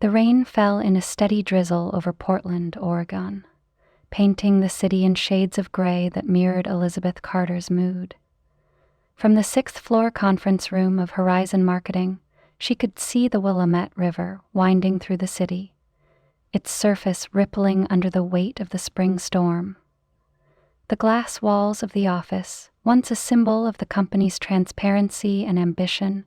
The rain fell in a steady drizzle over Portland, Oregon, painting the city in shades of gray that mirrored Elizabeth Carter's mood. From the sixth-floor conference room of Horizon Marketing, she could see the Willamette River winding through the city, its surface rippling under the weight of the spring storm. The glass walls of the office, once a symbol of the company's transparency and ambition,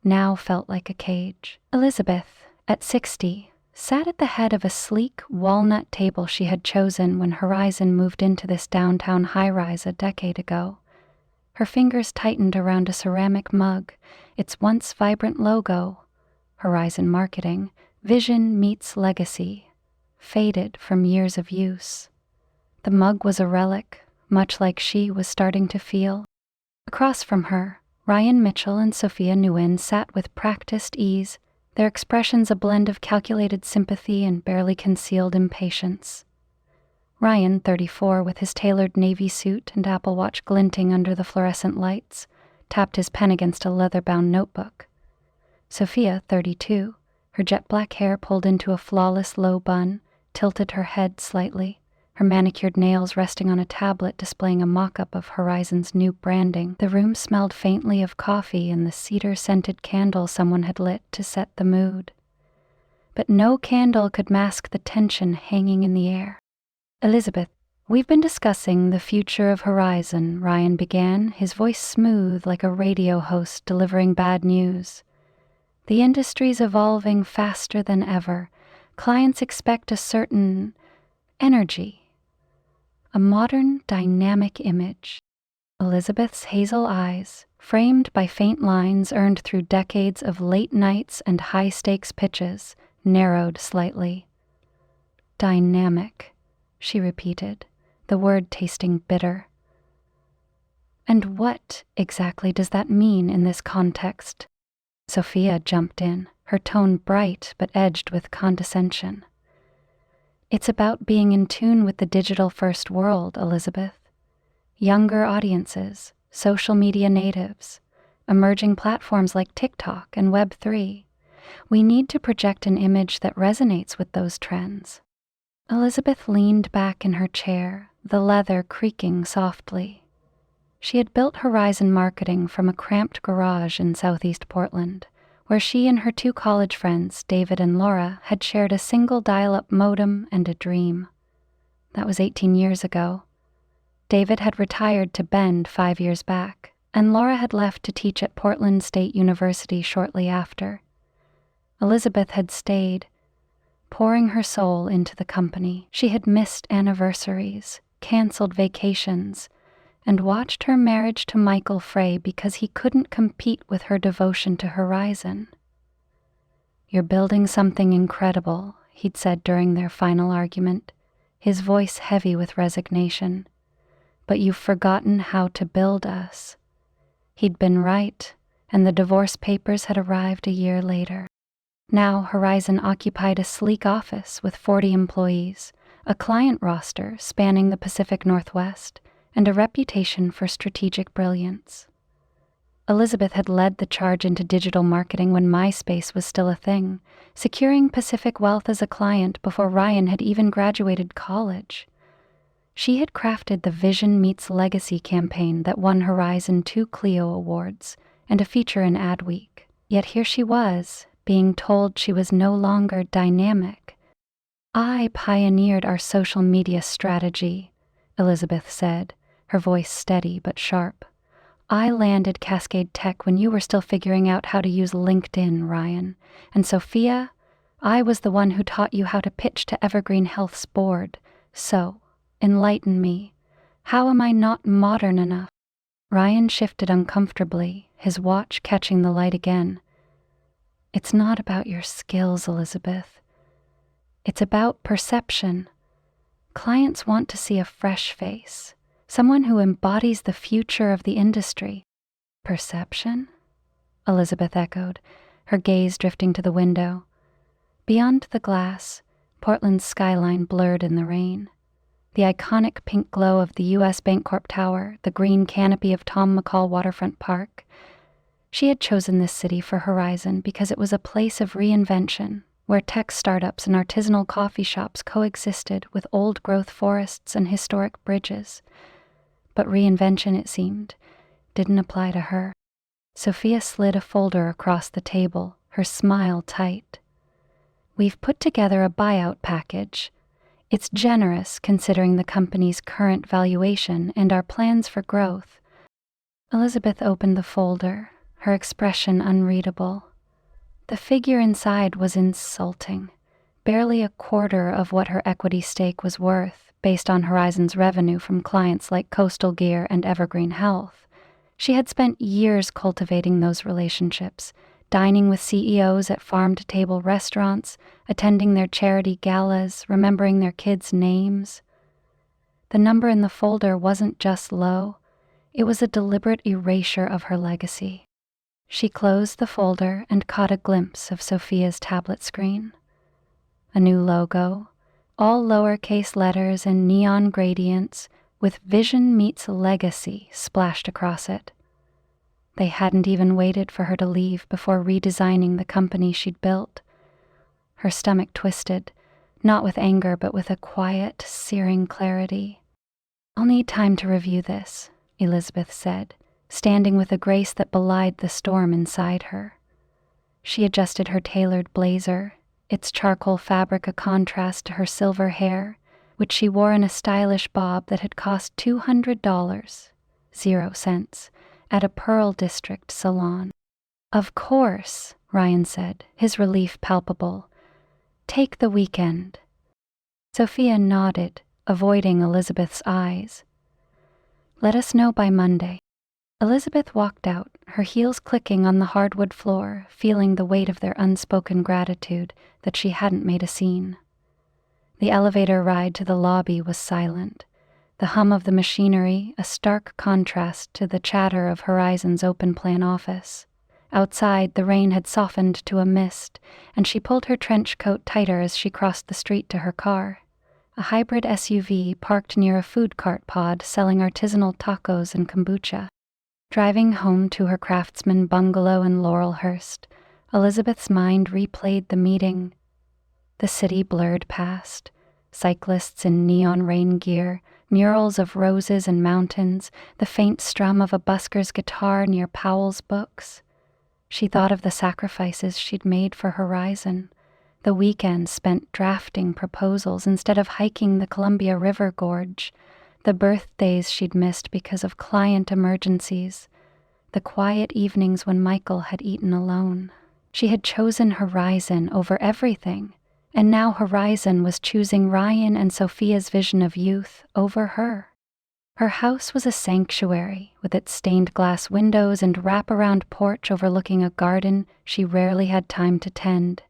now felt like a cage. Elizabeth, at 60, sat at the head of a sleek walnut table she had chosen when Horizon moved into this downtown high-rise a decade ago. Her fingers tightened around a ceramic mug, its once vibrant logo, Horizon Marketing, Vision Meets Legacy, faded from years of use. The mug was a relic, much like she was starting to feel. Across from her, Ryan Mitchell and Sophia Nguyen sat with practiced ease, their expressions a blend of calculated sympathy and barely concealed impatience. Ryan, 34, with his tailored navy suit and Apple Watch glinting under the fluorescent lights, tapped his pen against a leather-bound notebook. Sophia, 32, her jet-black hair pulled into a flawless low bun, tilted her head slightly, her manicured nails resting on a tablet displaying a mock-up of Horizon's new branding. The room smelled faintly of coffee and the cedar-scented candle someone had lit to set the mood. But no candle could mask the tension hanging in the air. "Elizabeth, we've been discussing the future of Horizon," Ryan began, his voice smooth like a radio host delivering bad news. "The industry's evolving faster than ever. Clients expect a certain energy, a modern, dynamic image." Elizabeth's hazel eyes, framed by faint lines earned through decades of late nights and high-stakes pitches, narrowed slightly. "Dynamic," she repeated, the word tasting bitter. "And what exactly does that mean in this context?" Sophia jumped in, her tone bright but edged with condescension. "It's about being in tune with the digital-first world, Elizabeth. Younger audiences, social media natives, emerging platforms like TikTok and Web3. We need to project an image that resonates with those trends." Elizabeth leaned back in her chair, the leather creaking softly. She had built Horizon Marketing from a cramped garage in southeast Portland, where she and her two college friends, David and Laura, had shared a single dial-up modem and a dream. That was 18 years ago. David had retired to Bend 5 years back, and Laura had left to teach at Portland State University shortly after. Elizabeth had stayed, pouring her soul into the company. She had missed anniversaries, canceled vacations, and watched her marriage to Michael fray because he couldn't compete with her devotion to Horizon. "You're building something incredible," he'd said during their final argument, his voice heavy with resignation. "But you've forgotten how to build us." He'd been right, and the divorce papers had arrived a year later. Now Horizon occupied a sleek office with 40 employees, a client roster spanning the Pacific Northwest, and a reputation for strategic brilliance. Elizabeth had led the charge into digital marketing when MySpace was still a thing, securing Pacific Wealth as a client before Ryan had even graduated college. She had crafted the Vision Meets Legacy campaign that won Horizon 2 Clio Awards and a feature in Adweek. Yet here she was, being told she was no longer dynamic. "I pioneered our social media strategy," Elizabeth said, her voice steady but sharp. "I landed Cascade Tech when you were still figuring out how to use LinkedIn, Ryan. And Sophia, I was the one who taught you how to pitch to Evergreen Health's board. So, enlighten me. How am I not modern enough?" Ryan shifted uncomfortably, his watch catching the light again. "It's not about your skills, Elizabeth. It's about perception. Clients want to see a fresh face, someone who embodies the future of the industry." "Perception?" Elizabeth echoed, her gaze drifting to the window. Beyond the glass, Portland's skyline blurred in the rain. The iconic pink glow of the U.S. Bancorp Tower, the green canopy of Tom McCall Waterfront Park. She had chosen this city for Horizon because it was a place of reinvention, where tech startups and artisanal coffee shops coexisted with old-growth forests and historic bridges. But reinvention, it seemed, didn't apply to her. Sophia slid a folder across the table, her smile tight. "We've put together a buyout package. It's generous considering the company's current valuation and our plans for growth." Elizabeth opened the folder, her expression unreadable. The figure inside was insulting, barely a quarter of what her equity stake was worth based on Horizon's revenue from clients like Coastal Gear and Evergreen Health. She had spent years cultivating those relationships, dining with CEOs at farm-to-table restaurants, attending their charity galas, remembering their kids' names. The number in the folder wasn't just low, it was a deliberate erasure of her legacy. She closed the folder and caught a glimpse of Sophia's tablet screen. A new logo, all lowercase letters and neon gradients, with Vision Meets Legacy splashed across it. They hadn't even waited for her to leave before redesigning the company she'd built. Her stomach twisted, not with anger but with a quiet, searing clarity. "I'll need time to review this," Elizabeth said, standing with a grace that belied the storm inside her. She adjusted her tailored blazer, its charcoal fabric a contrast to her silver hair, which she wore in a stylish bob that had cost $200, 0 cents, at a Pearl District salon. "Of course," Ryan said, his relief palpable. "Take the weekend." Sophia nodded, avoiding Elizabeth's eyes. "Let us know by Monday." Elizabeth walked out, her heels clicking on the hardwood floor, feeling the weight of their unspoken gratitude that she hadn't made a scene. The elevator ride to the lobby was silent, the hum of the machinery a stark contrast to the chatter of Horizon's open-plan office. Outside, the rain had softened to a mist, and she pulled her trench coat tighter as she crossed the street to her car. A hybrid SUV parked near a food cart pod selling artisanal tacos and kombucha. Driving home to her craftsman bungalow in Laurelhurst, Elizabeth's mind replayed the meeting. The city blurred past, cyclists in neon rain gear, murals of roses and mountains, the faint strum of a busker's guitar near Powell's Books. She thought of the sacrifices she'd made for Horizon, the weekend spent drafting proposals instead of hiking the Columbia River Gorge, the birthdays she'd missed because of client emergencies, the quiet evenings when Michael had eaten alone. She had chosen Horizon over everything, and now Horizon was choosing Ryan and Sophia's vision of youth over her. Her house was a sanctuary, with its stained glass windows and wraparound porch overlooking a garden she rarely had time to tend.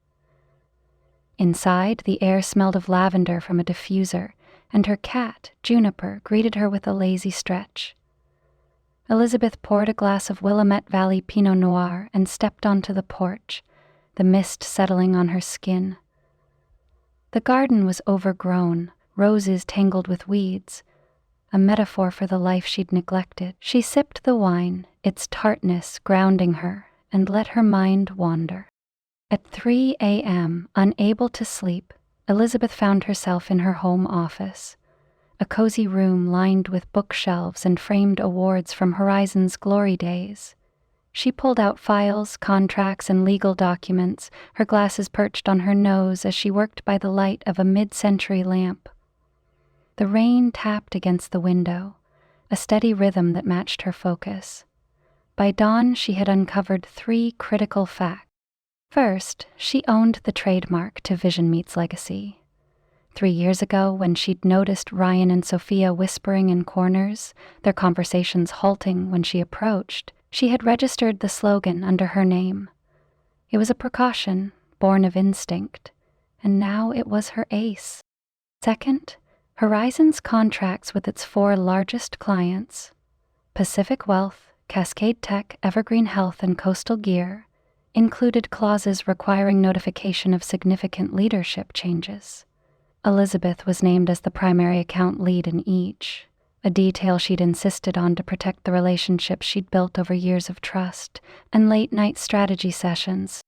Inside, the air smelled of lavender from a diffuser, and her cat, Juniper, greeted her with a lazy stretch. Elizabeth poured a glass of Willamette Valley Pinot Noir and stepped onto the porch, the mist settling on her skin. The garden was overgrown, roses tangled with weeds, a metaphor for the life she'd neglected. She sipped the wine, its tartness grounding her, and let her mind wander. At 3 a.m., unable to sleep, Elizabeth found herself in her home office, a cozy room lined with bookshelves and framed awards from Horizon's glory days. She pulled out files, contracts, and legal documents, her glasses perched on her nose as she worked by the light of a mid-century lamp. The rain tapped against the window, a steady rhythm that matched her focus. By dawn, she had uncovered 3 critical facts. First, she owned the trademark to Vision Meets Legacy. 3 years ago, when she'd noticed Ryan and Sophia whispering in corners, their conversations halting when she approached, she had registered the slogan under her name. It was a precaution, born of instinct, and now it was her ace. Second, Horizon's contracts with its 4 largest clients, Pacific Wealth, Cascade Tech, Evergreen Health, and Coastal Gear, included clauses requiring notification of significant leadership changes. Elizabeth was named as the primary account lead in each, a detail she'd insisted on to protect the relationships she'd built over years of trust and late-night strategy sessions.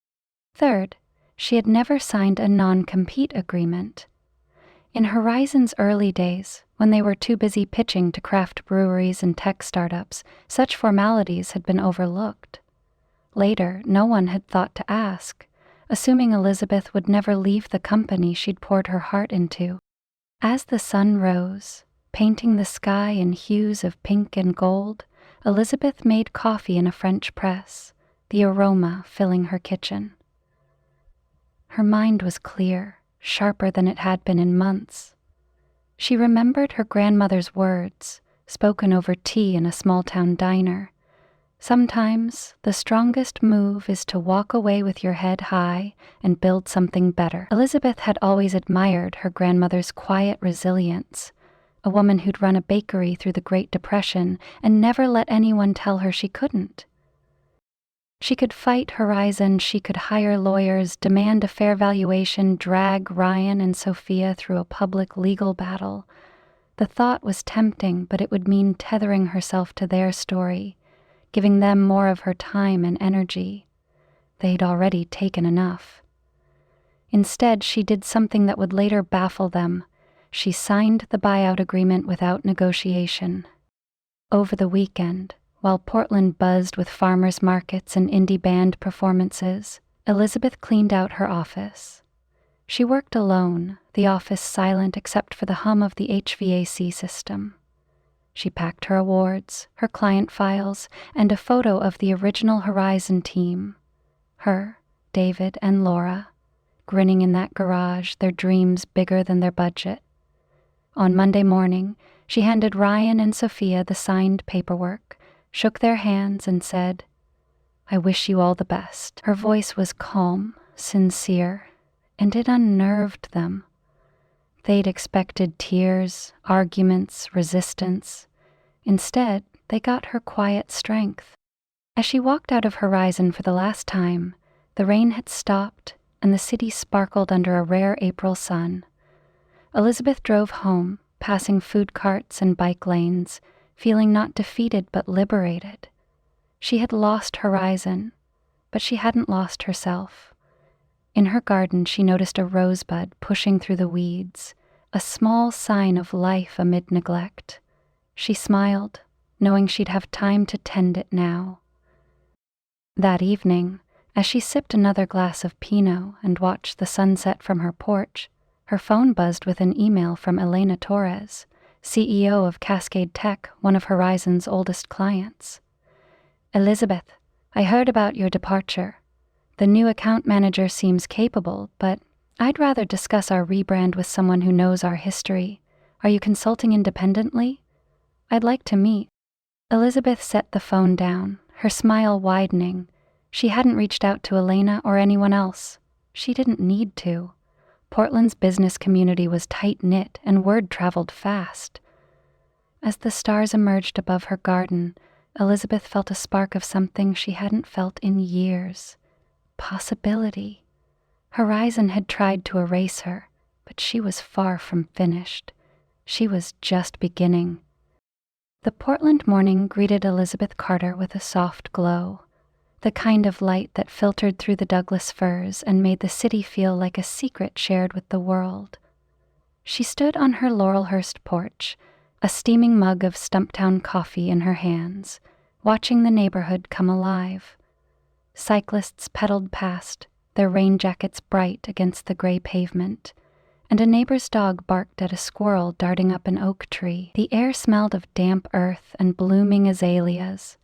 Third, She had never signed a non-compete agreement. In Horizon's early days, when they were too busy pitching to craft breweries and tech startups, such formalities had been overlooked. Later, no one had thought to ask, assuming Elizabeth would never leave the company she'd poured her heart into. As the sun rose, painting the sky in hues of pink and gold, Elizabeth made coffee in a French press, the aroma filling her kitchen. Her mind was clear, sharper than it had been in months. She remembered her grandmother's words, spoken over tea in a small-town diner. Sometimes the strongest move is to walk away with your head high and build something better. Elizabeth had always admired her grandmother's quiet resilience, a woman who'd run a bakery through the Great Depression and never let anyone tell her she couldn't. She could fight Horizon, she could hire lawyers, demand a fair valuation, drag Ryan and Sophia through a public legal battle. The thought was tempting, but it would mean tethering herself to their story, giving them more of her time and energy. They'd already taken enough. Instead, she did something that would later baffle them. She signed the buyout agreement without negotiation. Over the weekend, while Portland buzzed with farmers' markets and indie band performances, Elizabeth cleaned out her office. She worked alone, the office silent except for the hum of the HVAC system. She packed her awards, her client files, and a photo of the original Horizon team. Her, David, and Laura, grinning in that garage, their dreams bigger than their budget. On Monday morning, she handed Ryan and Sophia the signed paperwork, shook their hands, and said, "I wish you all the best." Her voice was calm, sincere, and it unnerved them. They'd expected tears, arguments, resistance. Instead, they got her quiet strength. As she walked out of Horizon for the last time, the rain had stopped and the city sparkled under a rare April sun. Elizabeth drove home, passing food carts and bike lanes, feeling not defeated but liberated. She had lost Horizon, but she hadn't lost herself. In her garden, she noticed a rosebud pushing through the weeds, a small sign of life amid neglect. She smiled, knowing she'd have time to tend it now. That evening, as she sipped another glass of Pinot and watched the sunset from her porch, her phone buzzed with an email from Elena Torres, CEO of Cascade Tech, one of Horizon's oldest clients. "Elizabeth, I heard about your departure. The new account manager seems capable, but I'd rather discuss our rebrand with someone who knows our history. Are you consulting independently? I'd like to meet." Elizabeth set the phone down, her smile widening. She hadn't reached out to Elena or anyone else. She didn't need to. Portland's business community was tight-knit and word traveled fast. As the stars emerged above her garden, Elizabeth felt a spark of something she hadn't felt in years. Possibility. Horizon had tried to erase her, but she was far from finished. She was just beginning. The Portland morning greeted Elizabeth Carter with a soft glow, the kind of light that filtered through the Douglas firs and made the city feel like a secret shared with the world. She stood on her Laurelhurst porch, a steaming mug of Stumptown coffee in her hands, watching the neighborhood come alive. Cyclists pedaled past, their rain jackets bright against the gray pavement, and a neighbor's dog barked at a squirrel darting up an oak tree. The air smelled of damp earth and blooming azaleas,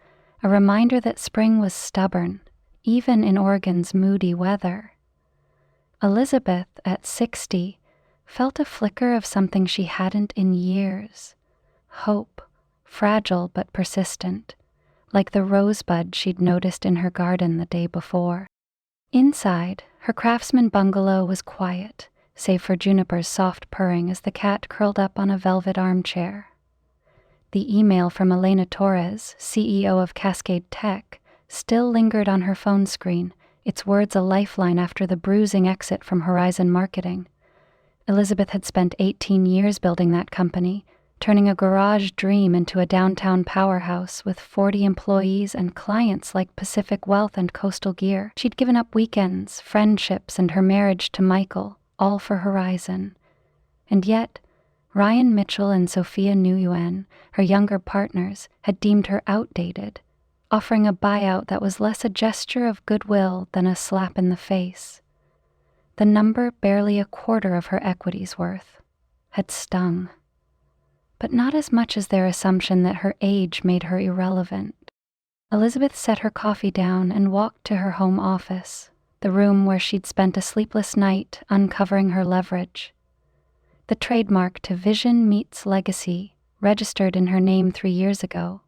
a reminder that spring was stubborn, even in Oregon's moody weather. Elizabeth, at 60, felt a flicker of something she hadn't in years. Hope, fragile but persistent, like the rosebud she'd noticed in her garden the day before. Inside, her craftsman bungalow was quiet, save for Juniper's soft purring as the cat curled up on a velvet armchair. The email from Elena Torres, CEO of Cascade Tech, still lingered on her phone screen, its words a lifeline after the bruising exit from Horizon Marketing. Elizabeth had spent 18 years building that company, turning a garage dream into a downtown powerhouse with 40 employees and clients like Pacific Wealth and Coastal Gear. She'd given up weekends, friendships, and her marriage to Michael, all for Horizon. And yet, Ryan Mitchell and Sophia Nguyen, her younger partners, had deemed her outdated, offering a buyout that was less a gesture of goodwill than a slap in the face. The number, barely a quarter of her equity's worth, had stung. But not as much as their assumption that her age made her irrelevant. Elizabeth set her coffee down and walked to her home office, the room where she'd spent a sleepless night uncovering her leverage. The trademark to Vision Meets Legacy, registered in her name 3 years ago,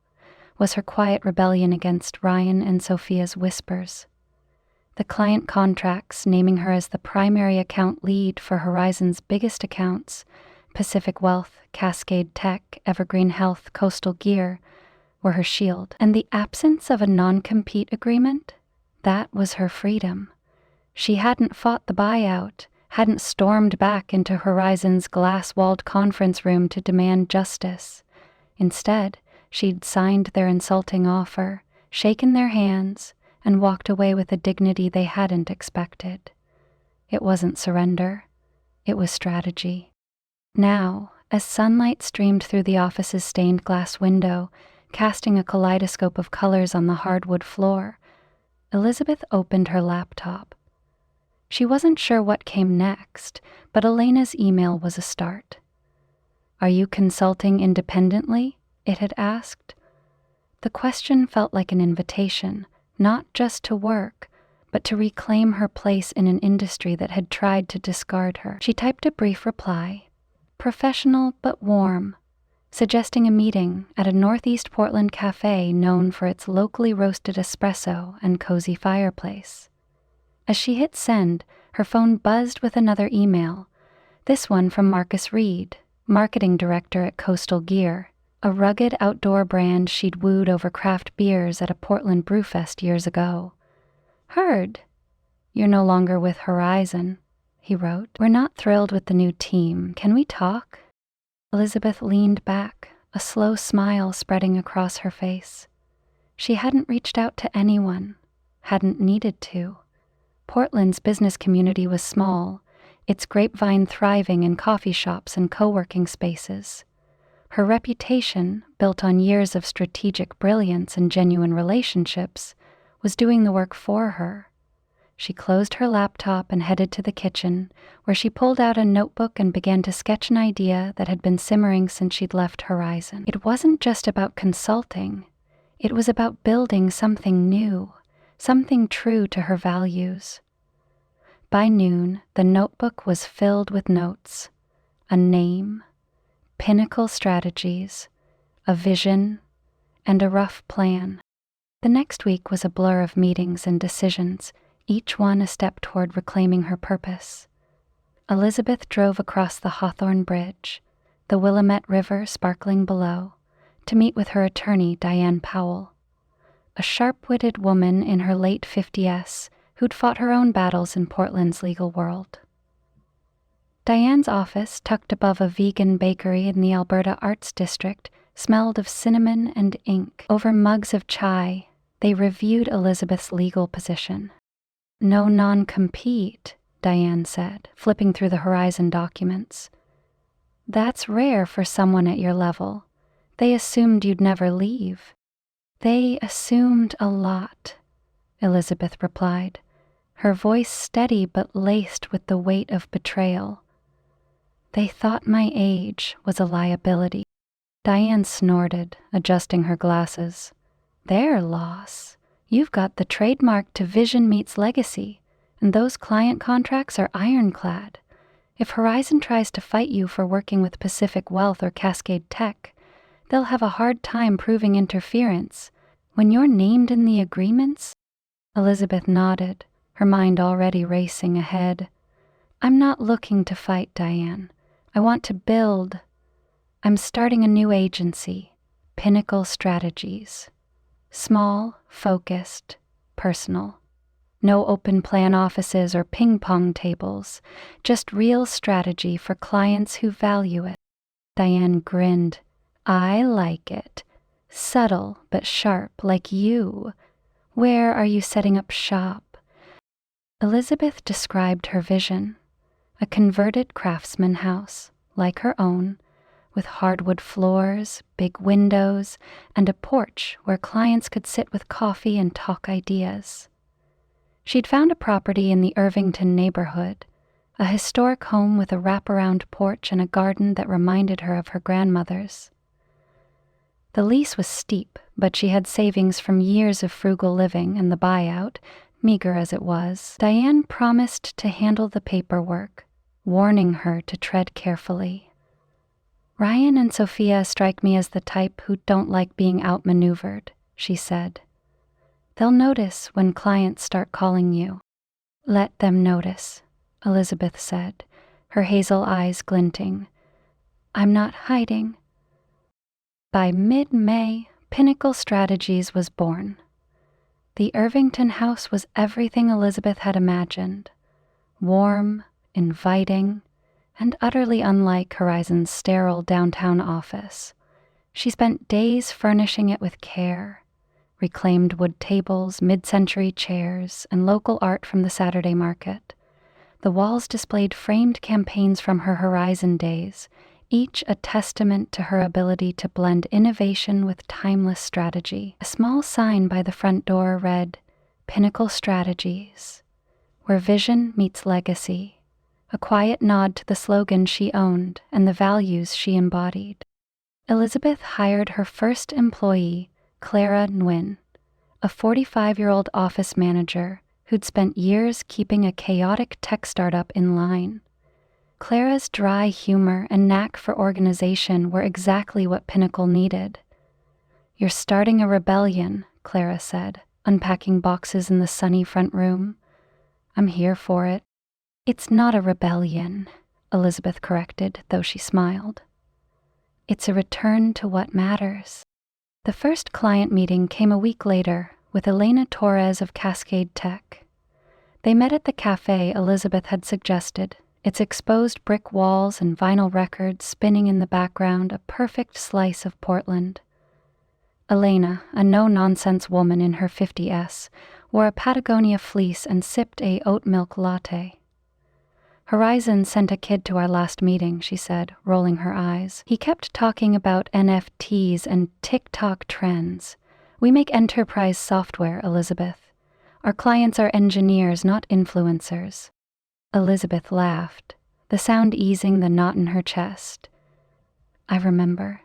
was her quiet rebellion against Ryan and Sophia's whispers. The client contracts naming her as the primary account lead for Horizon's biggest accounts, Pacific Wealth, Cascade Tech, Evergreen Health, Coastal Gear, were her shield. And the absence of a non-compete agreement? That was her freedom. She hadn't fought the buyout, hadn't stormed back into Horizon's glass-walled conference room to demand justice. Instead, she'd signed their insulting offer, shaken their hands, and walked away with a dignity they hadn't expected. It wasn't surrender. It was strategy. Now, as sunlight streamed through the office's stained glass window, casting a kaleidoscope of colors on the hardwood floor, Elizabeth opened her laptop. She wasn't sure what came next, but Elena's email was a start. "Are you consulting independently?" it had asked. The question felt like an invitation, not just to work, but to reclaim her place in an industry that had tried to discard her. She typed a brief reply, professional but warm, suggesting a meeting at a Northeast Portland cafe known for its locally roasted espresso and cozy fireplace. As she hit send, her phone buzzed with another email, this one from Marcus Reed, marketing director at Coastal Gear, a rugged outdoor brand she'd wooed over craft beers at a Portland brewfest years ago. "Heard. You're no longer with Horizon," he wrote. "We're not thrilled with the new team. Can we talk?" Elizabeth leaned back, a slow smile spreading across her face. She hadn't reached out to anyone, hadn't needed to. Portland's business community was small, its grapevine thriving in coffee shops and co-working spaces. Her reputation, built on years of strategic brilliance and genuine relationships, was doing the work for her. She closed her laptop and headed to the kitchen, where she pulled out a notebook and began to sketch an idea that had been simmering since she'd left Horizon. It wasn't just about consulting. It was about building something new, something true to her values. By noon, the notebook was filled with notes, a name, pinnacle strategies, a vision, and a rough plan. The next week was a blur of meetings and decisions, each one a step toward reclaiming her purpose. Elizabeth drove across the Hawthorne Bridge, the Willamette River sparkling below, to meet with her attorney, Diane Powell, a sharp-witted woman in her late 50s who'd fought her own battles in Portland's legal world. Diane's office, tucked above a vegan bakery in the Alberta Arts District, smelled of cinnamon and ink. Over mugs of chai, they reviewed Elizabeth's legal position. "No non-compete," Diane said, flipping through the Horizon documents. "That's rare for someone at your level. They assumed you'd never leave." "They assumed a lot," Elizabeth replied, her voice steady but laced with the weight of betrayal. "They thought my age was a liability." Diane snorted, adjusting her glasses. "Their loss. You've got the trademark to Vision Meets Legacy, and those client contracts are ironclad. If Horizon tries to fight you for working with Pacific Wealth or Cascade Tech, they'll have a hard time proving interference. When you're named in the agreements?" Elizabeth nodded, her mind already racing ahead. "I'm not looking to fight, Diane. I want to build. I'm starting a new agency, Pinnacle Strategies. Small, focused, personal. No open plan offices or ping-pong tables, just real strategy for clients who value it." Diane grinned. I like it. Subtle but sharp, like you. Where are you setting up shop? Elizabeth described her vision. A converted craftsman house, like her own, with hardwood floors, big windows, and a porch where clients could sit with coffee and talk ideas. She'd found a property in the Irvington neighborhood, a historic home with a wraparound porch and a garden that reminded her of her grandmother's. The lease was steep, but she had savings from years of frugal living, and the buyout, meager as it was, Diane promised to handle the paperwork, warning her to tread carefully. Ryan and Sophia strike me as the type who don't like being outmaneuvered, she said. They'll notice when clients start calling you. Let them notice, Elizabeth said, her hazel eyes glinting. I'm not hiding. By mid-May, Pinnacle Strategies was born. The Irvington house was everything Elizabeth had imagined. Warm, inviting, and utterly unlike Horizon's sterile downtown office. She spent days furnishing it with care. Reclaimed wood tables, mid-century chairs, and local art from the Saturday market. The walls displayed framed campaigns from her Horizon days, each a testament to her ability to blend innovation with timeless strategy. A small sign by the front door read, Pinnacle Strategies, where vision meets legacy, a quiet nod to the slogan she owned and the values she embodied. Elizabeth hired her first employee, Clara Nguyen, a 45-year-old office manager who'd spent years keeping a chaotic tech startup in line. Clara's dry humor and knack for organization were exactly what Pinnacle needed. You're starting a rebellion, Clara said, unpacking boxes in the sunny front room. I'm here for it. It's not a rebellion, Elizabeth corrected, though she smiled. It's a return to what matters. The first client meeting came a week later with Elena Torres of Cascade Tech. They met at the cafe Elizabeth had suggested, its exposed brick walls and vinyl records spinning in the background, a perfect slice of Portland. Elena, a no-nonsense woman in her 50s, wore a Patagonia fleece and sipped a oat milk latte. Horizon sent a kid to our last meeting, she said, rolling her eyes. He kept talking about NFTs and TikTok trends. We make enterprise software, Elizabeth. Our clients are engineers, not influencers. Elizabeth laughed, the sound easing the knot in her chest. I remember.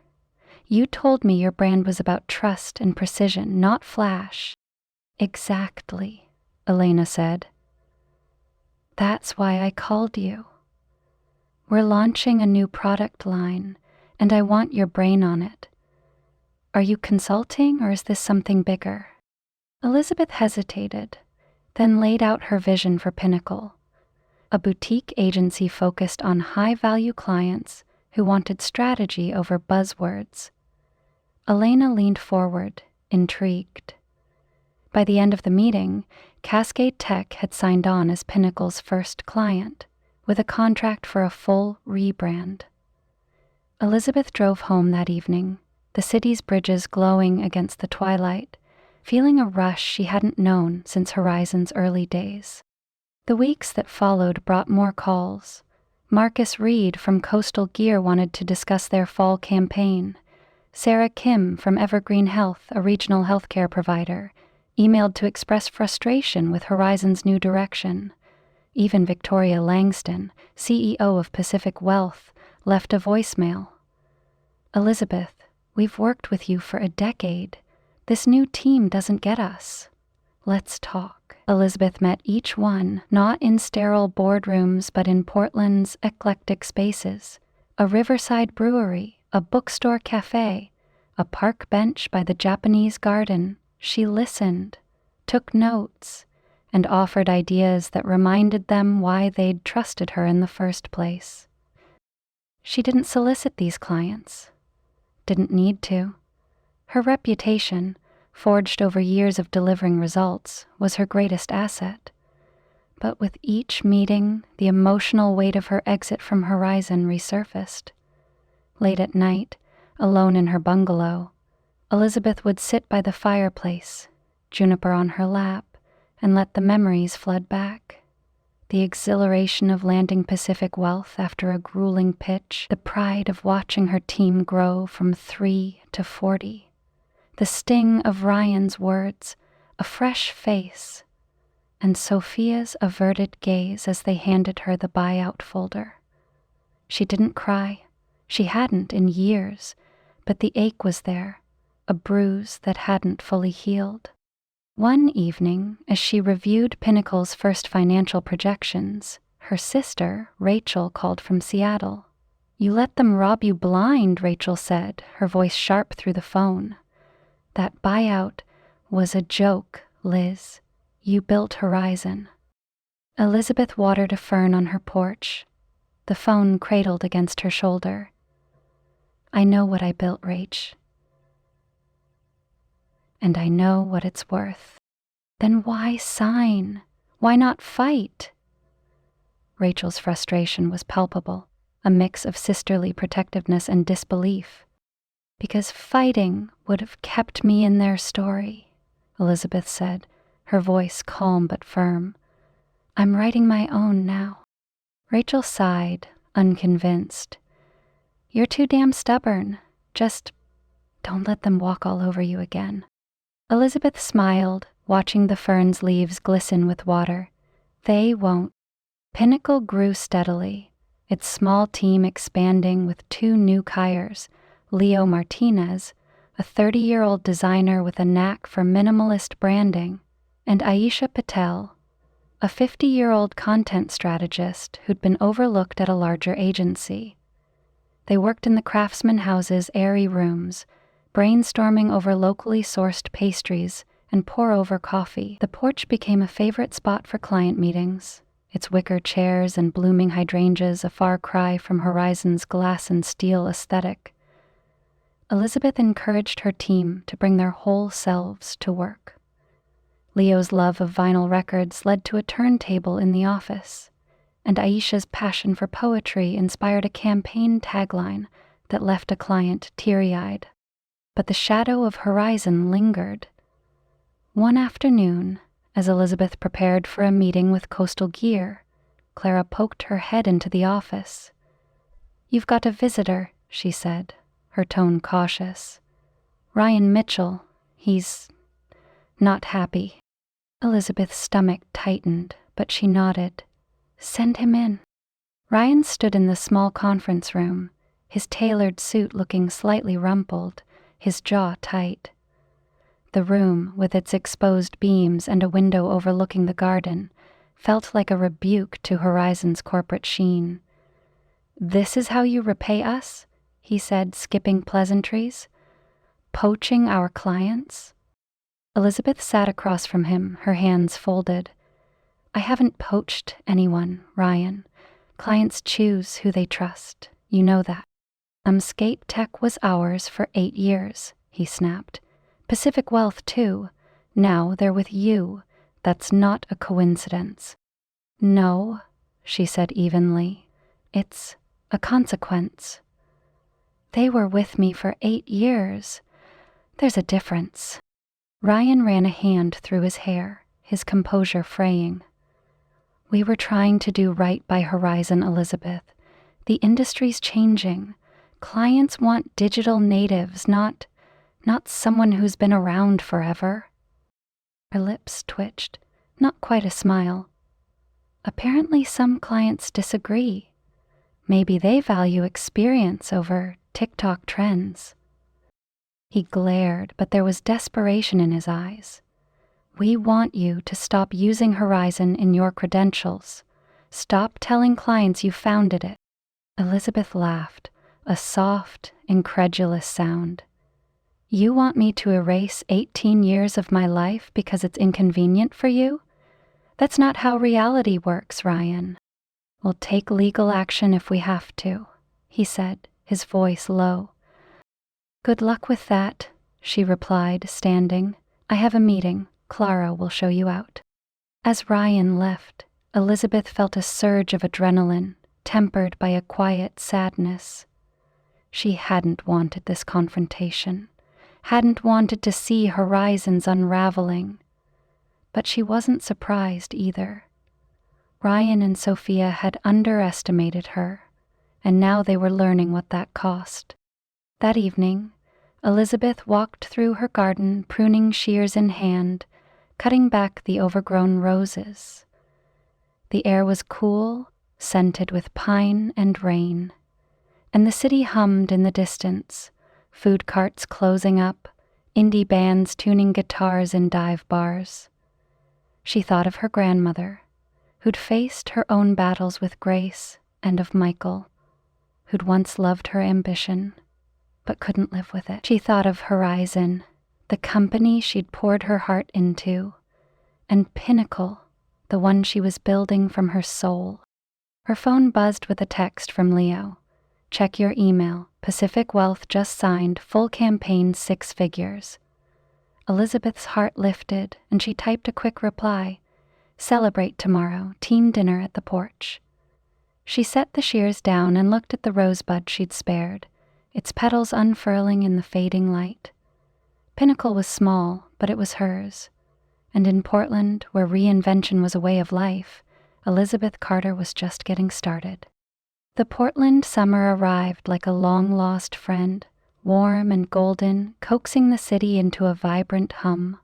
You told me your brand was about trust and precision, not flash. Exactly, Elena said. That's why I called you. We're launching a new product line, and I want your brain on it. Are you consulting, or is this something bigger? Elizabeth hesitated, then laid out her vision for Pinnacle, a boutique agency focused on high-value clients who wanted strategy over buzzwords. Elena leaned forward, intrigued. By the end of the meeting, Cascade Tech had signed on as Pinnacle's first client, with a contract for a full rebrand. Elizabeth drove home that evening, the city's bridges glowing against the twilight, feeling a rush she hadn't known since Horizon's early days. The weeks that followed brought more calls. Marcus Reed from Coastal Gear wanted to discuss their fall campaign. Sarah Kim from Evergreen Health, a regional healthcare provider, emailed to express frustration with Horizon's new direction. Even Victoria Langston, CEO of Pacific Wealth, left a voicemail. Elizabeth, we've worked with you for a decade. This new team doesn't get us. Let's talk. Elizabeth met each one, not in sterile boardrooms but in Portland's eclectic spaces. A riverside brewery, a bookstore cafe, a park bench by the Japanese garden. She listened, took notes, and offered ideas that reminded them why they'd trusted her in the first place. She didn't solicit these clients. Didn't need to. Her reputation, forged over years of delivering results, was her greatest asset. But with each meeting, the emotional weight of her exit from Horizon resurfaced. Late at night, alone in her bungalow, Elizabeth would sit by the fireplace, juniper on her lap, and let the memories flood back. The exhilaration of landing Pacific Wealth after a grueling pitch, the pride of watching her team grow from 3 to 40, the sting of Ryan's words, a fresh face, and Sophia's averted gaze as they handed her the buyout folder. She didn't cry. She hadn't in years, but the ache was there, a bruise that hadn't fully healed. One evening, as she reviewed Pinnacle's first financial projections, her sister, Rachel, called from Seattle. "You let them rob you blind," Rachel said, her voice sharp through the phone. "That buyout was a joke, Liz. You built Horizon." Elizabeth watered a fern on her porch, the phone cradled against her shoulder. "I know what I built, Rach. And I know what it's worth." "Then why sign? Why not fight?" Rachel's frustration was palpable, a mix of sisterly protectiveness and disbelief. "Because fighting would have kept me in their story," Elizabeth said, her voice calm but firm. "I'm writing my own now." Rachel sighed, unconvinced. "You're too damn stubborn. Just don't let them walk all over you again." Elizabeth smiled, watching the fern's leaves glisten with water. "They won't." Pinnacle grew steadily, its small team expanding with 2 new hires, Leo Martinez, a 30-year-old designer with a knack for minimalist branding, and Aisha Patel, a 50-year-old content strategist who'd been overlooked at a larger agency. They worked in the Craftsman House's airy rooms, brainstorming over locally sourced pastries and pour-over coffee. The porch became a favorite spot for client meetings, its wicker chairs and blooming hydrangeas a far cry from Horizon's glass and steel aesthetic. Elizabeth encouraged her team to bring their whole selves to work. Leo's love of vinyl records led to a turntable in the office, and Aisha's passion for poetry inspired a campaign tagline that left a client teary-eyed. But the shadow of Horizon lingered. One afternoon, as Elizabeth prepared for a meeting with Coastal Gear, Clara poked her head into the office. "You've got a visitor," she said, her tone cautious. "Ryan Mitchell. He's not happy." Elizabeth's stomach tightened, but she nodded. "Send him in." Ryan stood in the small conference room, his tailored suit looking slightly rumpled, his jaw tight. The room, with its exposed beams and a window overlooking the garden, felt like a rebuke to Horizon's corporate sheen. "This is how you repay us?" he said, skipping pleasantries. "Poaching our clients?" Elizabeth sat across from him, her hands folded. "I haven't poached anyone, Ryan. Clients choose who they trust. You know that." "Scape Tech was ours for 8 years, he snapped. "Pacific Wealth, too. Now they're with you. That's not a coincidence." "No," she said evenly. "It's a consequence." "They were with me for 8 years. There's a difference." Ryan ran a hand through his hair, his composure fraying. "We were trying to do right by Horizon, Elizabeth. The industry's changing. Clients want digital natives, not someone who's been around forever." Her lips twitched, not quite a smile. "Apparently some clients disagree. Maybe they value experience over TikTok trends." He glared, but there was desperation in his eyes. "We want you to stop using Horizon in your credentials. Stop telling clients you founded it." Elizabeth laughed, a soft, incredulous sound. "You want me to erase 18 years of my life because it's inconvenient for you? That's not how reality works, Ryan." "We'll take legal action if we have to," he said, his voice low. "Good luck with that," she replied, standing. "I have a meeting. Clara will show you out." As Ryan left, Elizabeth felt a surge of adrenaline, tempered by a quiet sadness. She hadn't wanted this confrontation, hadn't wanted to see horizons unraveling. But she wasn't surprised either. Ryan and Sophia had underestimated her, and now they were learning what that cost. That evening, Elizabeth walked through her garden, pruning shears in hand, cutting back the overgrown roses. The air was cool, scented with pine and rain, and the city hummed in the distance, food carts closing up, indie bands tuning guitars in dive bars. She thought of her grandmother, who'd faced her own battles with grace, and of Michael, who'd once loved her ambition, but couldn't live with it. She thought of Horizon, the company she'd poured her heart into, and Pinnacle, the one she was building from her soul. Her phone buzzed with a text from Leo. "Check your email. Pacific Wealth just signed, full campaign 6 figures. Elizabeth's heart lifted, and she typed a quick reply. "Celebrate tomorrow, team dinner at the porch." She set the shears down and looked at the rosebud she'd spared, its petals unfurling in the fading light. Pinnacle was small, but it was hers. And in Portland, where reinvention was a way of life, Elizabeth Carter was just getting started. The Portland summer arrived like a long-lost friend, warm and golden, coaxing the city into a vibrant hum.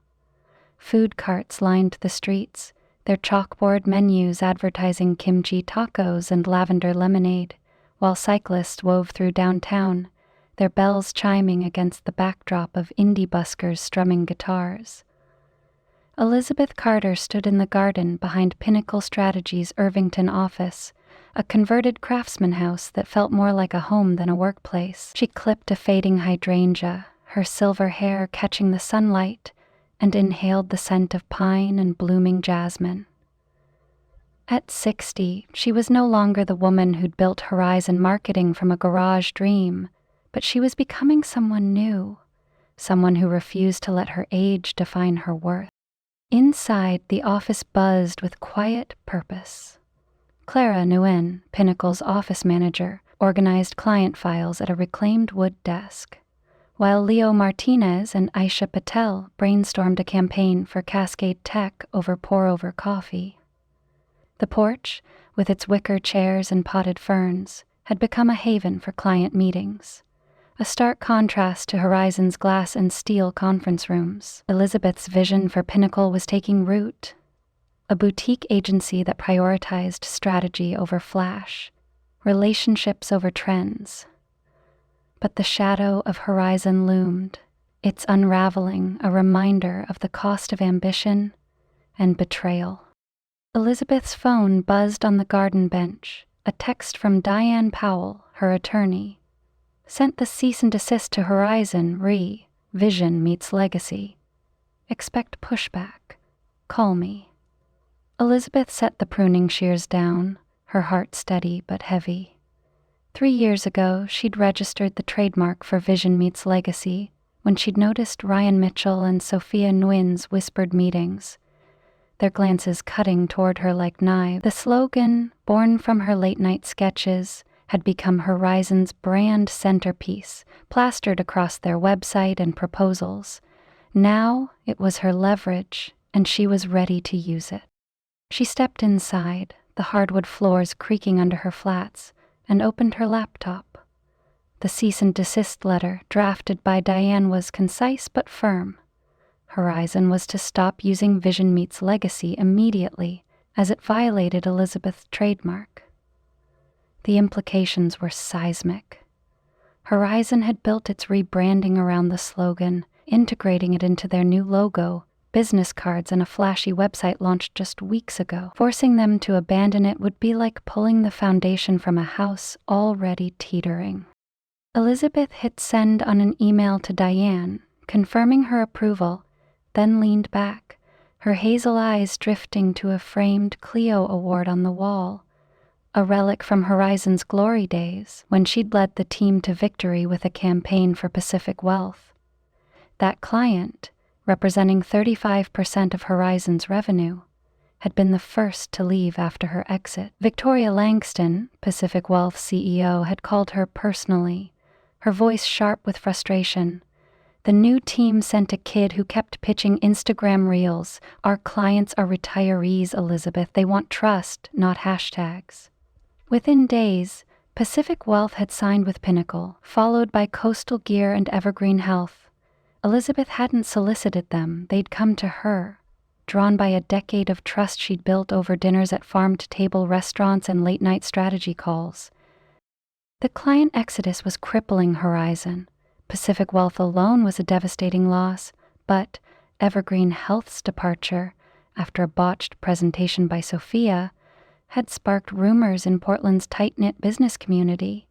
Food carts lined the streets, their chalkboard menus advertising kimchi tacos and lavender lemonade, while cyclists wove through downtown, their bells chiming against the backdrop of indie buskers strumming guitars. Elizabeth Carter stood in the garden behind Pinnacle Strategies' Irvington office, a converted craftsman house that felt more like a home than a workplace. She clipped a fading hydrangea, her silver hair catching the sunlight, and inhaled the scent of pine and blooming jasmine. At 60, she was no longer the woman who'd built Horizon Marketing from a garage dream, but she was becoming someone new, someone who refused to let her age define her worth. Inside, the office buzzed with quiet purpose. Clara Nguyen, Pinnacle's office manager, organized client files at a reclaimed wood desk, while Leo Martinez and Aisha Patel brainstormed a campaign for Cascade Tech over pour-over coffee. The porch, with its wicker chairs and potted ferns, had become a haven for client meetings, a stark contrast to Horizon's glass and steel conference rooms. Elizabeth's vision for Pinnacle was taking root, a boutique agency that prioritized strategy over flash, relationships over trends. But the shadow of Horizon loomed, its unraveling a reminder of the cost of ambition and betrayal. Elizabeth's phone buzzed on the garden bench, a text from Diane Powell, her attorney. "Sent the cease and desist to Horizon, Vision meets legacy. Expect pushback. Call me." Elizabeth set the pruning shears down, her heart steady but heavy. 3 years ago, she'd registered the trademark for Vision meets legacy when she'd noticed Ryan Mitchell and Sophia Nguyen's whispered meetings, their glances cutting toward her like knives. The slogan, born from her late-night sketches, had become Horizon's brand centerpiece, plastered across their website and proposals. Now it was her leverage, and she was ready to use it. She stepped inside, the hardwood floors creaking under her flats, and opened her laptop. The cease and desist letter, drafted by Diane, was concise but firm. Horizon was to stop using Vision meets legacy immediately, as it violated Elizabeth's trademark. The implications were seismic. Horizon had built its rebranding around the slogan, integrating it into their new logo, business cards, and a flashy website launched just weeks ago. Forcing them to abandon it would be like pulling the foundation from a house already teetering. Elizabeth hit send on an email to Diane, confirming her approval, then leaned back, her hazel eyes drifting to a framed Clio award on the wall, a relic from Horizon's glory days when she'd led the team to victory with a campaign for Pacific Wealth. That client, representing 35% of Horizon's revenue, had been the first to leave after her exit. Victoria Langston, Pacific Wealth CEO, had called her personally, her voice sharp with frustration. The new team sent a kid who kept pitching Instagram reels. Our clients are retirees, Elizabeth. They want trust, not hashtags. Within days, Pacific Wealth had signed with Pinnacle, followed by Coastal Gear and Evergreen Health. Elizabeth hadn't solicited them, they'd come to her, drawn by a decade of trust she'd built over dinners at farm-to-table restaurants and late-night strategy calls. The client exodus was crippling Horizon. Pacific Wealth alone was a devastating loss, but Evergreen Health's departure, after a botched presentation by Sophia, had sparked rumors in Portland's tight-knit business community.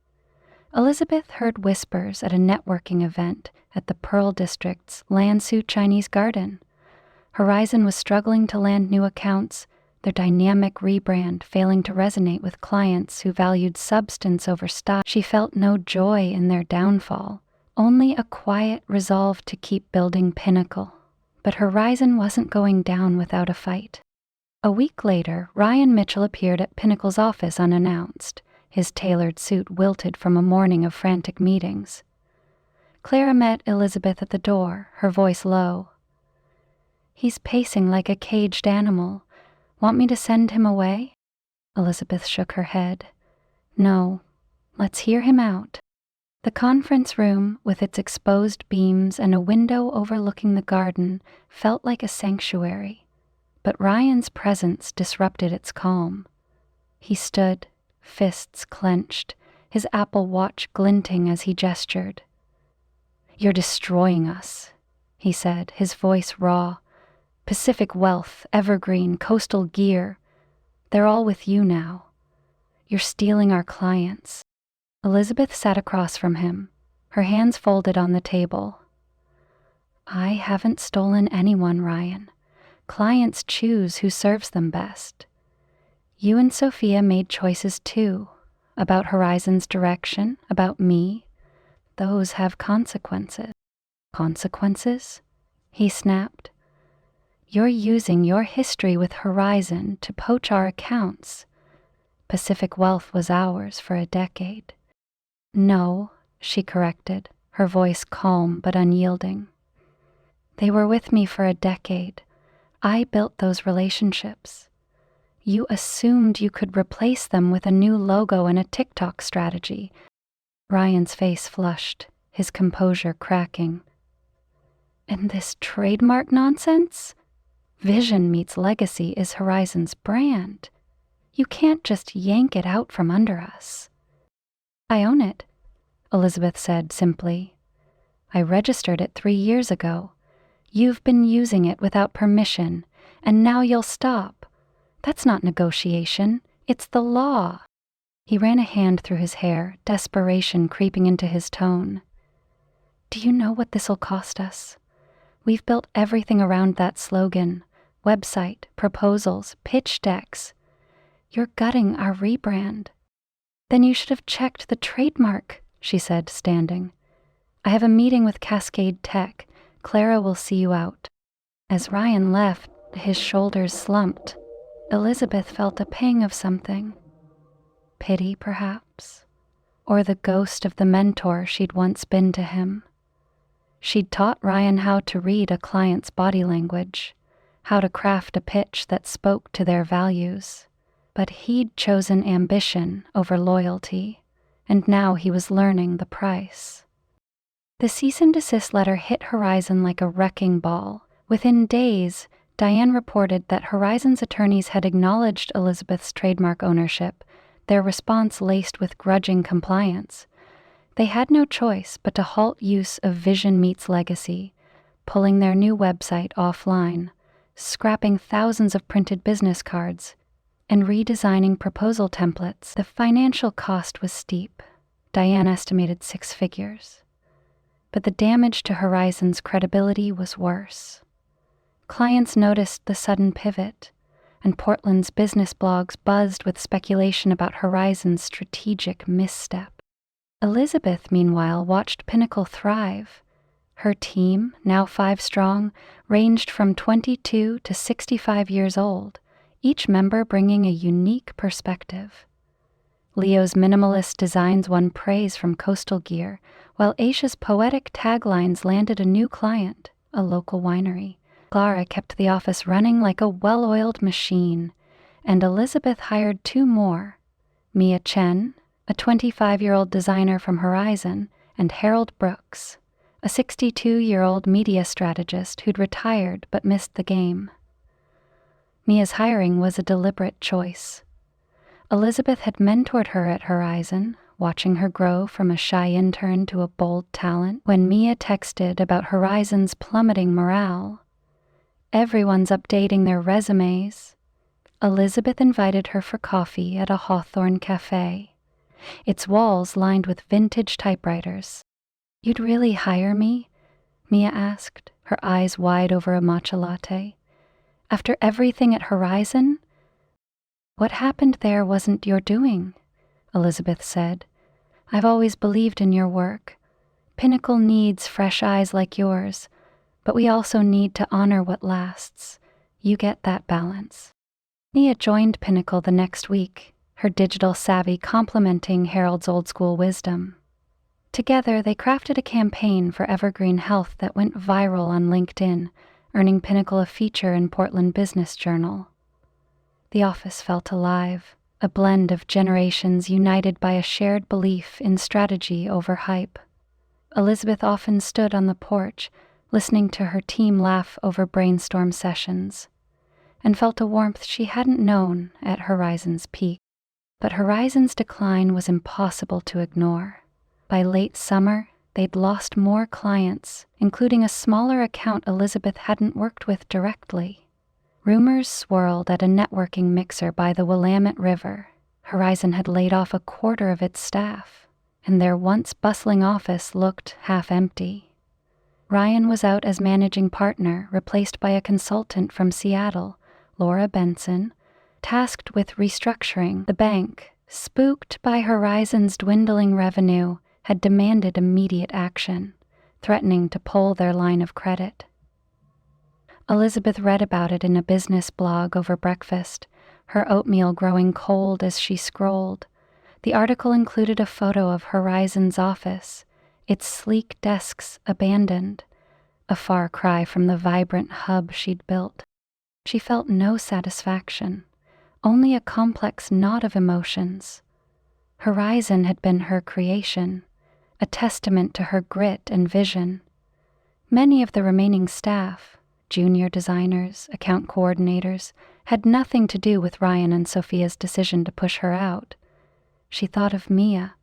Elizabeth heard whispers at a networking event at the Pearl District's Lansu Chinese Garden. Horizon was struggling to land new accounts, their dynamic rebrand failing to resonate with clients who valued substance over style. She felt no joy in their downfall, only a quiet resolve to keep building Pinnacle. But Horizon wasn't going down without a fight. A week later, Ryan Mitchell appeared at Pinnacle's office unannounced, his tailored suit wilted from a morning of frantic meetings. Clara met Elizabeth at the door, her voice low. "He's pacing like a caged animal. Want me to send him away?" Elizabeth shook her head. "No, let's hear him out." The conference room, with its exposed beams and a window overlooking the garden, felt like a sanctuary, but Ryan's presence disrupted its calm. He stood, fists clenched, his Apple Watch glinting as he gestured. "You're destroying us," he said, his voice raw. "Pacific Wealth, Evergreen, Coastal Gear, they're all with you now. You're stealing our clients." Elizabeth sat across from him, her hands folded on the table. "I haven't stolen anyone, Ryan. Clients choose who serves them best. You and Sophia made choices too, about Horizon's direction, about me. Those have consequences." "Consequences?" he snapped. "You're using your history with Horizon to poach our accounts. Pacific Wealth was ours for a decade." "No," she corrected, her voice calm but unyielding. "They were with me for a decade. I built those relationships. You assumed you could replace them with a new logo and a TikTok strategy." Ryan's face flushed, his composure cracking. "And this trademark nonsense? Vision meets legacy is Horizon's brand. You can't just yank it out from under us." "I own it," Elizabeth said simply. "I registered it 3 years ago. You've been using it without permission, and now you'll stop. That's not negotiation, it's the law." He ran a hand through his hair, desperation creeping into his tone. "Do you know what this'll cost us? We've built everything around that slogan. Website, proposals, pitch decks. You're gutting our rebrand." "Then you should have checked the trademark," she said, standing. "I have a meeting with Cascade Tech. Clara will see you out." As Ryan left, his shoulders slumped. Elizabeth felt a pang of something. Pity, perhaps? Or the ghost of the mentor she'd once been to him. She'd taught Ryan how to read a client's body language, how to craft a pitch that spoke to their values. But he'd chosen ambition over loyalty, and now he was learning the price. The cease and desist letter hit Horizon like a wrecking ball. Within days, Diane reported that Horizon's attorneys had acknowledged Elizabeth's trademark ownership, their response laced with grudging compliance. They had no choice but to halt use of Vision Meets Legacy, pulling their new website offline, scrapping thousands of printed business cards, and redesigning proposal templates. The financial cost was steep. Diane estimated 6 figures. But the damage to Horizon's credibility was worse. Clients noticed the sudden pivot, and Portland's business blogs buzzed with speculation about Horizon's strategic misstep. Elizabeth, meanwhile, watched Pinnacle thrive. Her team, now 5 strong, ranged from 22 to 65 years old, each member bringing a unique perspective. Leo's minimalist designs won praise from Coastal Gear, While Aisha's poetic taglines landed a new client, a local winery, Clara kept the office running like a well-oiled machine, and Elizabeth hired 2 more, Mia Chen, a 25-year-old designer from Horizon, and Harold Brooks, a 62-year-old media strategist who'd retired but missed the game. Mia's hiring was a deliberate choice. Elizabeth had mentored her at Horizon, watching her grow from a shy intern to a bold talent. When Mia texted about Horizon's plummeting morale, everyone's updating their resumes, Elizabeth invited her for coffee at a Hawthorne cafe, its walls lined with vintage typewriters. "You'd really hire me?" Mia asked, her eyes wide over a matcha latte. "After everything at Horizon?" "What happened there wasn't your doing," Elizabeth said. "I've always believed in your work. Pinnacle needs fresh eyes like yours, but we also need to honor what lasts. You get that balance." Mia joined Pinnacle the next week, her digital savvy complementing Harold's old-school wisdom. Together, they crafted a campaign for evergreen health that went viral on LinkedIn, earning Pinnacle a feature in Portland Business Journal. The office felt alive, a blend of generations united by a shared belief in strategy over hype. Elizabeth often stood on the porch, listening to her team laugh over brainstorm sessions, and felt a warmth she hadn't known at Horizon's peak. But Horizon's decline was impossible to ignore. By late summer, they'd lost more clients, including a smaller account Elizabeth hadn't worked with directly. Rumors swirled at a networking mixer by the Willamette River. Horizon had laid off a quarter of its staff, and their once bustling office looked half empty. Ryan was out as managing partner, replaced by a consultant from Seattle, Laura Benson, tasked with restructuring. The bank, spooked by Horizon's dwindling revenue, had demanded immediate action, threatening to pull their line of credit. Elizabeth read about it in a business blog over breakfast, her oatmeal growing cold as she scrolled. The article included a photo of Horizon's office, its sleek desks abandoned, a far cry from the vibrant hub she'd built. She felt no satisfaction, only a complex knot of emotions. Horizon had been her creation, a testament to her grit and vision. Many of the remaining staff, junior designers, account coordinators, had nothing to do with Ryan and Sophia's decision to push her out. She thought of Mia,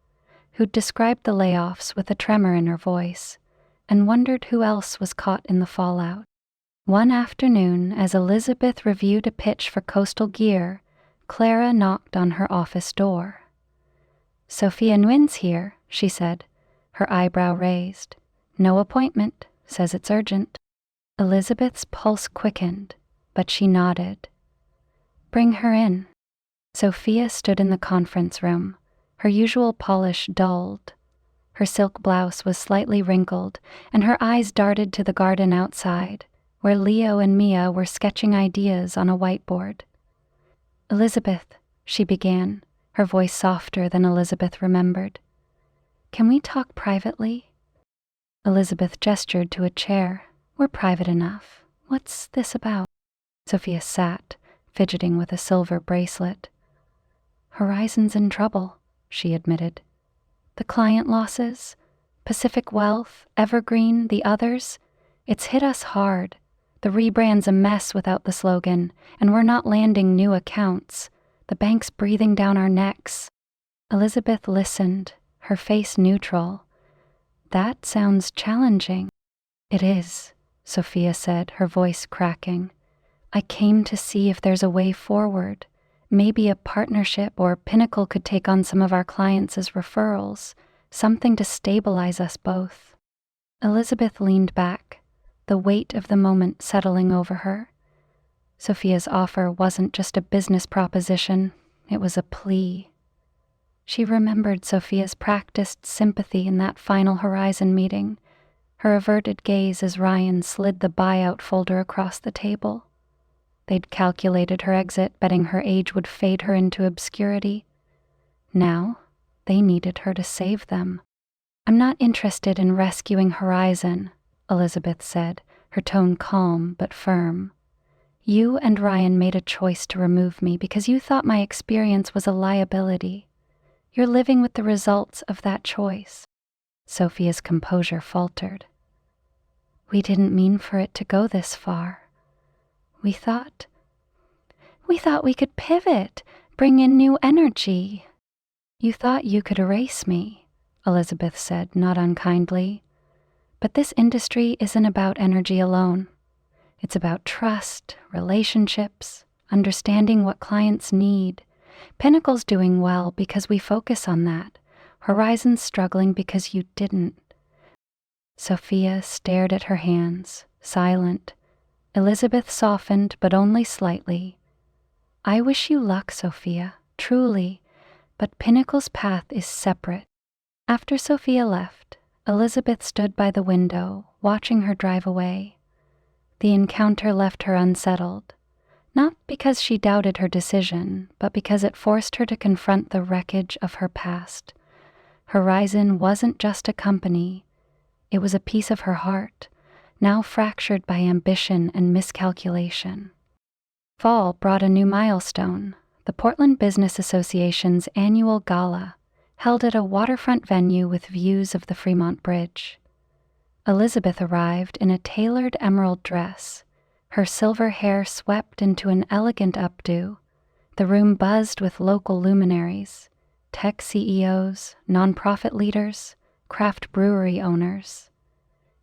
who'd described the layoffs with a tremor in her voice, and wondered who else was caught in the fallout. One afternoon, as Elizabeth reviewed a pitch for Coastal Gear, Clara knocked on her office door. "Sophia Nguyen's here," she said, her eyebrow raised. "No appointment, says it's urgent." Elizabeth's pulse quickened, but she nodded. "Bring her in." Sophia stood in the conference room, her usual polish dulled. Her silk blouse was slightly wrinkled, and her eyes darted to the garden outside, where Leo and Mia were sketching ideas on a whiteboard. "Elizabeth," she began, her voice softer than Elizabeth remembered. "Can we talk privately?" Elizabeth gestured to a chair. "We're private enough. What's this about?" Sophia sat, fidgeting with a silver bracelet. "Horizon's in trouble," she admitted. "The client losses, Pacific Wealth, Evergreen, the others, it's hit us hard. The rebrand's a mess without the slogan, and we're not landing new accounts. The bank's breathing down our necks." Elizabeth listened, her face neutral. "That sounds challenging." "It is," Sophia said, her voice cracking. "I came to see if there's a way forward. Maybe a partnership or Pinnacle could take on some of our clients as referrals, something to stabilize us both." Elizabeth leaned back, the weight of the moment settling over her. Sophia's offer wasn't just a business proposition, it was a plea. She remembered Sophia's practiced sympathy in that final Horizon meeting, her averted gaze as Ryan slid the buyout folder across the table. They'd calculated her exit, betting her age would fade her into obscurity. Now, they needed her to save them. I'm not interested in rescuing Horizon, Elizabeth said, her tone calm but firm. You and Ryan made a choice to remove me because you thought my experience was a liability. You're living with the results of that choice. Sophia's composure faltered. We didn't mean for it to go this far. We thought we could pivot, bring in new energy. You thought you could erase me, Elizabeth said, not unkindly. But this industry isn't about energy alone. It's about trust, relationships, understanding what clients need. Pinnacle's doing well because we focus on that. Horizon's struggling because you didn't. Sophia stared at her hands, silent. Elizabeth softened, but only slightly. I wish you luck, Sophia, truly, but Pinnacle's path is separate. After Sophia left, Elizabeth stood by the window, watching her drive away. The encounter left her unsettled, not because she doubted her decision, but because it forced her to confront the wreckage of her past. Horizon wasn't just a company. It was a piece of her heart, now fractured by ambition and miscalculation. Fall brought a new milestone, the Portland Business Association's annual gala, held at a waterfront venue with views of the Fremont Bridge. Elizabeth arrived in a tailored emerald dress, her silver hair swept into an elegant updo. The room buzzed with local luminaries, tech CEOs, nonprofit leaders, craft brewery owners,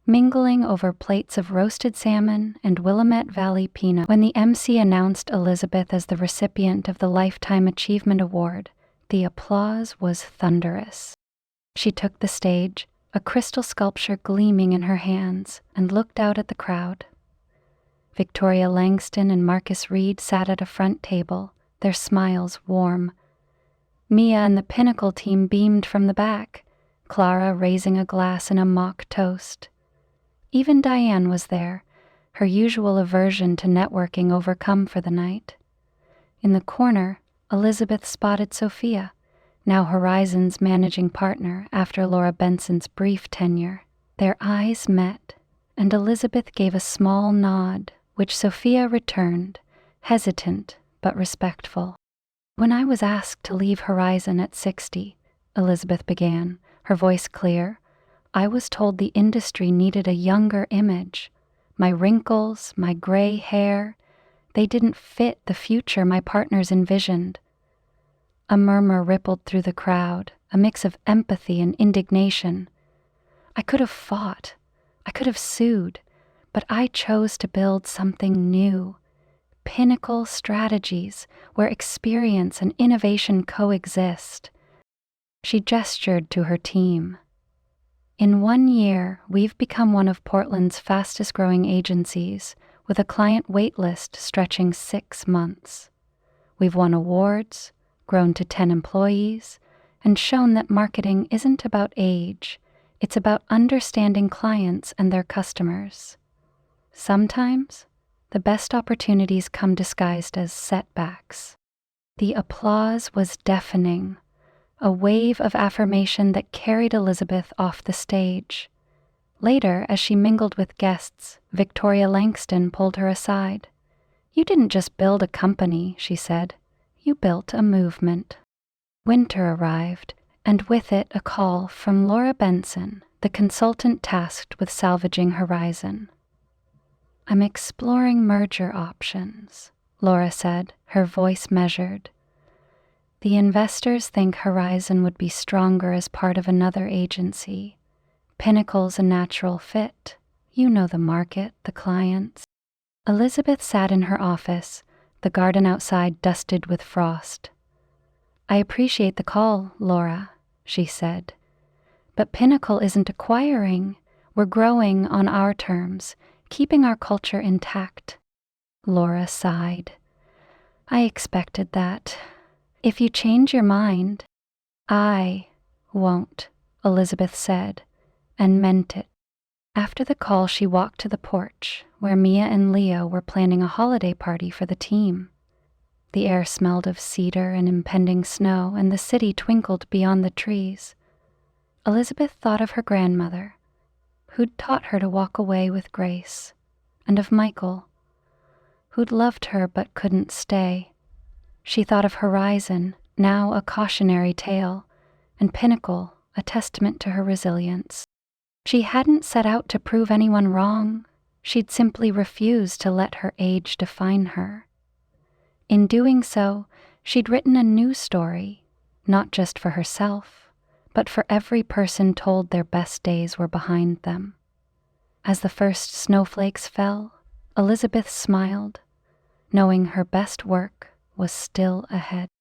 mingling over plates of roasted salmon and Willamette Valley peanut. When the MC announced Elizabeth as the recipient of the Lifetime Achievement Award, the applause was thunderous. She took the stage, a crystal sculpture gleaming in her hands, and looked out at the crowd. Victoria Langston and Marcus Reed sat at a front table, their smiles warm. Mia and the Pinnacle team beamed from the back, Clara raising a glass in a mock toast. Even Diane was there, her usual aversion to networking overcome for the night. In the corner, Elizabeth spotted Sophia, now Horizon's managing partner after Laura Benson's brief tenure. Their eyes met, and Elizabeth gave a small nod, which Sophia returned, hesitant but respectful. When I was asked to leave Horizon at 60, Elizabeth began, her voice clear, I was told the industry needed a younger image. My wrinkles, my gray hair, they didn't fit the future my partners envisioned. A murmur rippled through the crowd, a mix of empathy and indignation. I could have fought, I could have sued, but I chose to build something new. Pinnacle strategies where experience and innovation coexist. She gestured to her team. In 1 year, we've become one of Portland's fastest-growing agencies, with a client waitlist stretching 6 months. We've won awards, grown to 10 employees, and shown that marketing isn't about age, it's about understanding clients and their customers. Sometimes, the best opportunities come disguised as setbacks. The applause was deafening, a wave of affirmation that carried Elizabeth off the stage. Later, as she mingled with guests, Victoria Langston pulled her aside. You didn't just build a company, she said. You built a movement. Winter arrived, and with it a call from Laura Benson, the consultant tasked with salvaging Horizon. I'm exploring merger options, Laura said, her voice measured. The investors think Horizon would be stronger as part of another agency. Pinnacle's a natural fit. You know the market, the clients. Elizabeth sat in her office, the garden outside dusted with frost. I appreciate the call, Laura, she said. But Pinnacle isn't acquiring. We're growing on our terms, keeping our culture intact. Laura sighed. I expected that. If you change your mind, I won't, Elizabeth said, and meant it. After the call, she walked to the porch, where Mia and Leo were planning a holiday party for the team. The air smelled of cedar and impending snow, and the city twinkled beyond the trees. Elizabeth thought of her grandmother, who'd taught her to walk away with grace, and of Michael, who'd loved her but couldn't stay. She thought of Horizon, now a cautionary tale, and Pinnacle, a testament to her resilience. She hadn't set out to prove anyone wrong. She'd simply refused to let her age define her. In doing so, she'd written a new story, not just for herself, but for every person told their best days were behind them. As the first snowflakes fell, Elizabeth smiled, knowing her best work was still ahead.